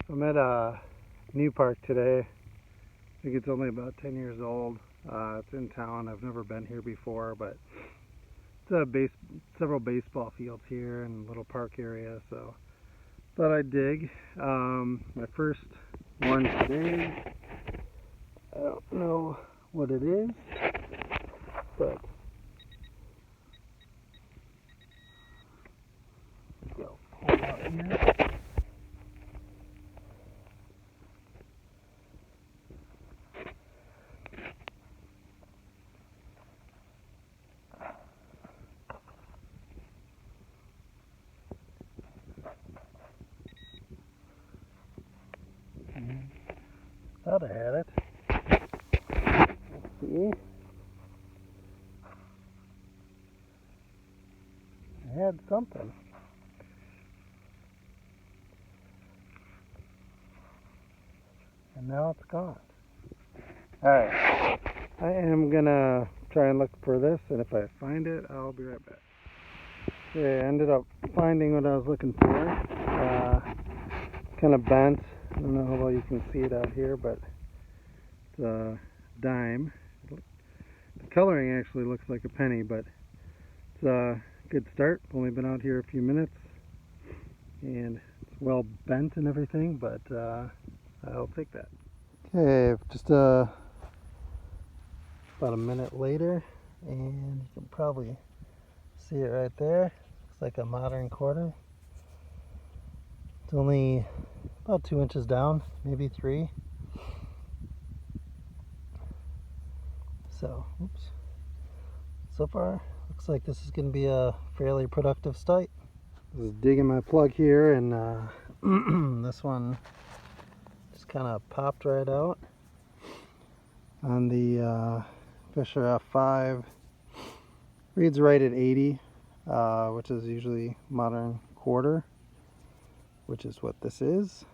I'm at a new park today. I think it's only about 10 years old. It's in town. I've never been here before, but it's several baseball fields here and a little park area, so thought I'd dig. My first one today, I don't know what it is, but go pull it out here. Thought I had it. Let's see. I had something. And now it's gone. Alright. I am gonna try and look for this, and if I find it, I'll be right back. Okay, I ended up finding what I was looking for. Kind of bent. I don't know how well you can see it out here, but it's a dime. The coloring actually looks like a penny, but it's a good start. Only been out here a few minutes, and it's well bent and everything, but I'll take that. Okay, just about a minute later, and you can probably see it right there. Looks like a modern quarter. It's only about 2 inches down, maybe 3. So, oops. So far, looks like this is going to be a fairly productive site. I was digging my plug here, and this one just kind of popped right out on the Fisher F5. Reads right at 80, which is usually modern quarter, which is what this is.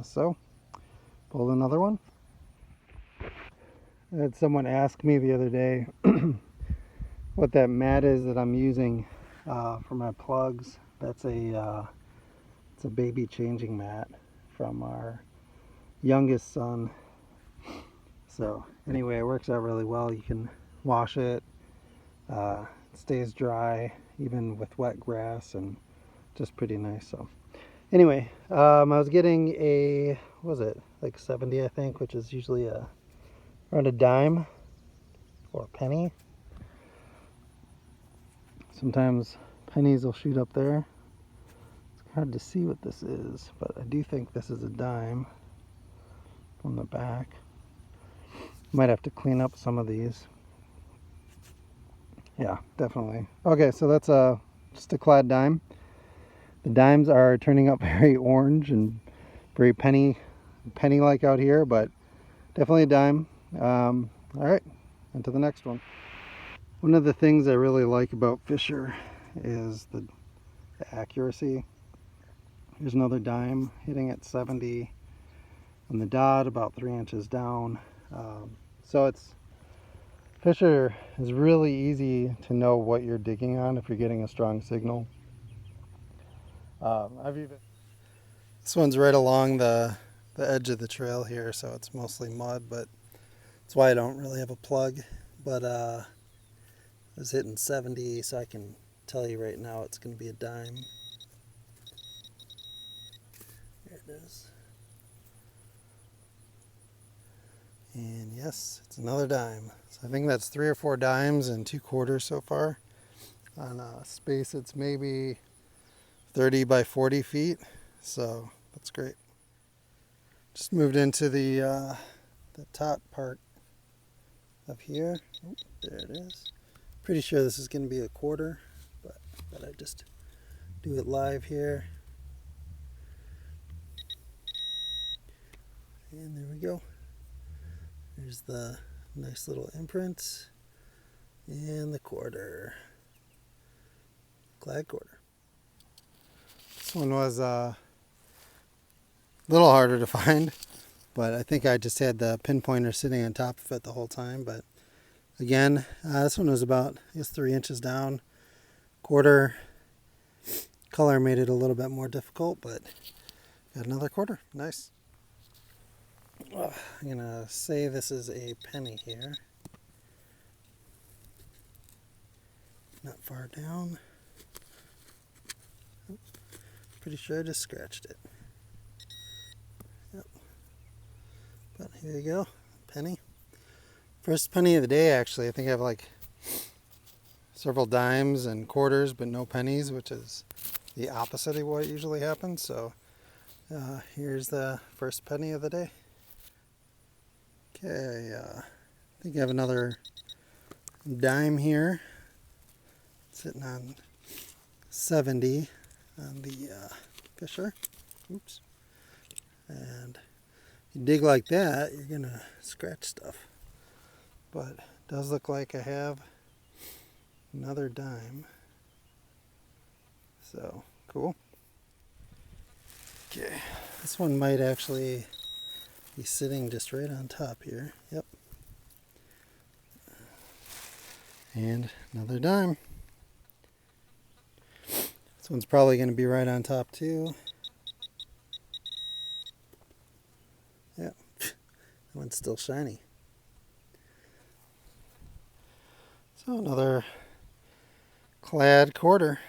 So, pulled another one. I had someone ask me the other day what that mat is that I'm using for my plugs. That's it's a baby changing mat from our youngest son. So anyway, it works out really well. You can wash it. It stays dry even with wet grass, and just pretty nice. So anyway, I was getting a, what was it, like 70 I think, which is usually around a dime or a penny. Sometimes pennies will shoot up there. It's hard to see what this is, but I do think this is a dime from the back. Might have to clean up some of these. Yeah, definitely. Okay, so that's just a clad dime. The dimes are turning up very orange and very penny-like out here, but definitely a dime. All right, on to the next one. One of the things I really like about Fisher is the accuracy. Here's another dime hitting at 70 on the dot, about 3 inches down. So Fisher is really easy to know what you're digging on if you're getting a strong signal. This one's right along the edge of the trail here, so it's mostly mud, but that's why I don't really have a plug. But I was hitting 70, so I can tell you right now it's going to be a dime. There it is. And yes, it's another dime. So I think that's 3 or 4 dimes and 2 quarters so far on a space that's maybe 30 by 40 feet. So that's great. Just moved into the top part of here. Oh, there it is. Pretty sure this is going to be a quarter, but I just do it live here. And there we go. There's the nice little imprint and the quarter. Glad quarter. This one was a little harder to find, but I think I just had the pinpointer sitting on top of it the whole time. But again, this one was about, I guess, 3 inches down. Quarter color made it a little bit more difficult, but Got another quarter. Nice. I'm gonna say this is a penny here. Not far down. Pretty sure I just scratched it. Yep. But here you go. Penny. First penny of the day, actually. I think I have like several dimes and quarters, but no pennies, which is the opposite of what usually happens. So here's the first penny of the day. Okay, I think I have another dime here, sitting on 70 on the Fisher. Oops. And if you dig like that, you're gonna scratch stuff. But it does look like I have another dime. So, cool. Okay, this one might actually be sitting just right on top here. Yep. And another dime. This one's probably going to be right on top too. Yep. That one's still shiny. So another clad quarter.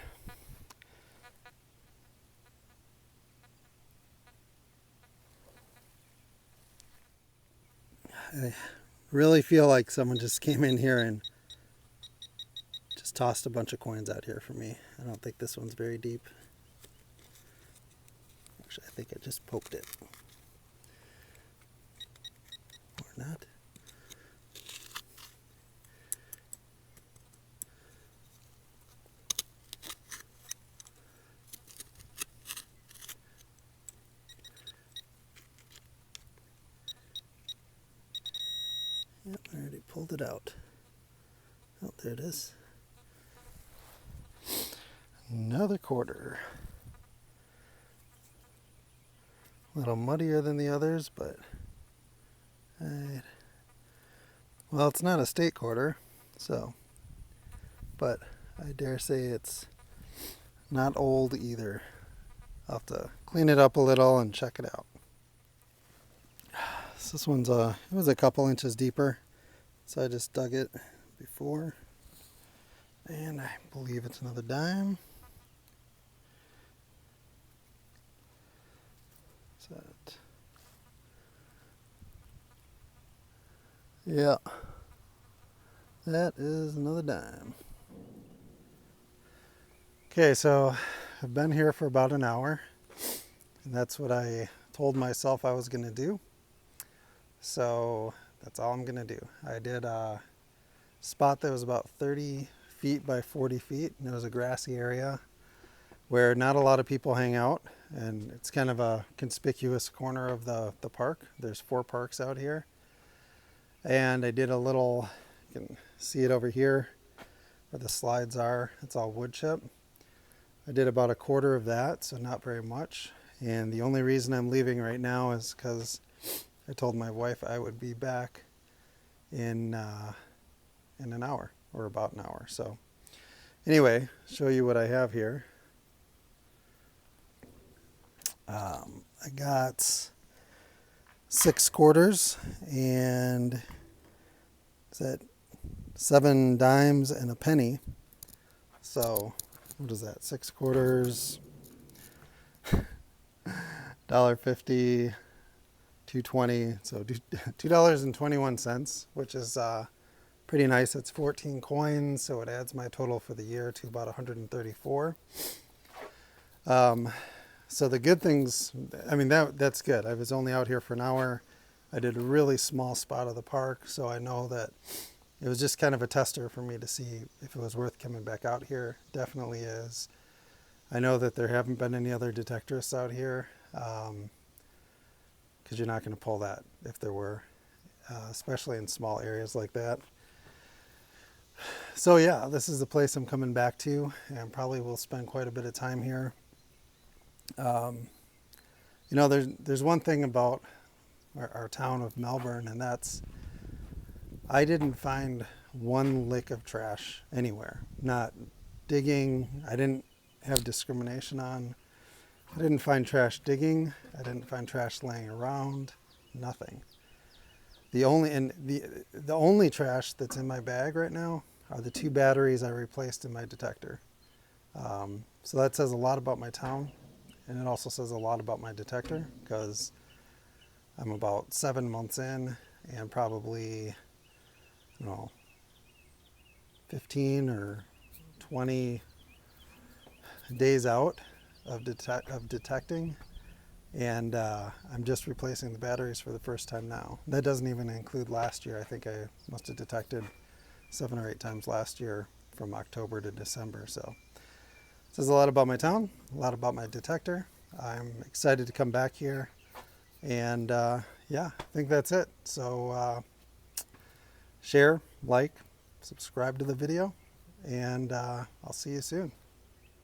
I really feel like someone just came in here and just tossed a bunch of coins out here for me. I don't think this one's very deep. Actually, I think I just poked it. Or not. Yep, I already pulled it out. Oh, there it is. Another quarter. A little muddier than the others, but well, it's not a state quarter, so, but I dare say it's not old either. I'll have to clean it up a little and check it out. So this one's it was a couple inches deeper, so I just dug it before, and I believe it's another dime. That. Yeah, that is another dime. Okay, so I've been here for about an hour, and that's what I told myself I was going to do. So that's all I'm going to do. I did a spot that was about 30 feet by 40 feet, and it was a grassy area where not a lot of people hang out, and it's kind of a conspicuous corner of the park. There's 4 parks out here. And I did a little, you can see it over here where the slides are. It's all wood chip. I did about a quarter of that, so not very much. And the only reason I'm leaving right now is because I told my wife I would be back in an hour, or about an hour. So anyway, show you what I have here. I got 6 quarters and is that 7 dimes and a penny. So what is that? 6 quarters, $1.50, $2.20, so $2.21, which is pretty nice. It's 14 coins, so it adds my total for the year to about 134. So the good things, I mean, that's good. I was only out here for an hour. I did a really small spot of the park, so I know that it was just kind of a tester for me to see if it was worth coming back out here. Definitely is. I know that there haven't been any other detectorists out here, because you're not going to pull that if there were, especially in small areas like that. So yeah, this is the place I'm coming back to, and probably will spend quite a bit of time here. You know, there's one thing about our town of Melbourne, and that's I didn't find one lick of trash anywhere. Not digging. I didn't have discrimination on. I didn't find trash digging. I didn't find trash laying around, nothing. The only trash that's in my bag right now are the 2 batteries I replaced in my detector. So that says a lot about my town, and it also says a lot about my detector, because I'm about 7 months in and probably, 15 or 20 days out of detecting, and I'm just replacing the batteries for the first time now. That doesn't even include last year. I think I must have detected 7 or 8 times last year from October to December. So it says a lot about my town, a lot about my detector. I'm excited to come back here, and yeah, I think that's it. So share, like, subscribe to the video, and I'll see you soon.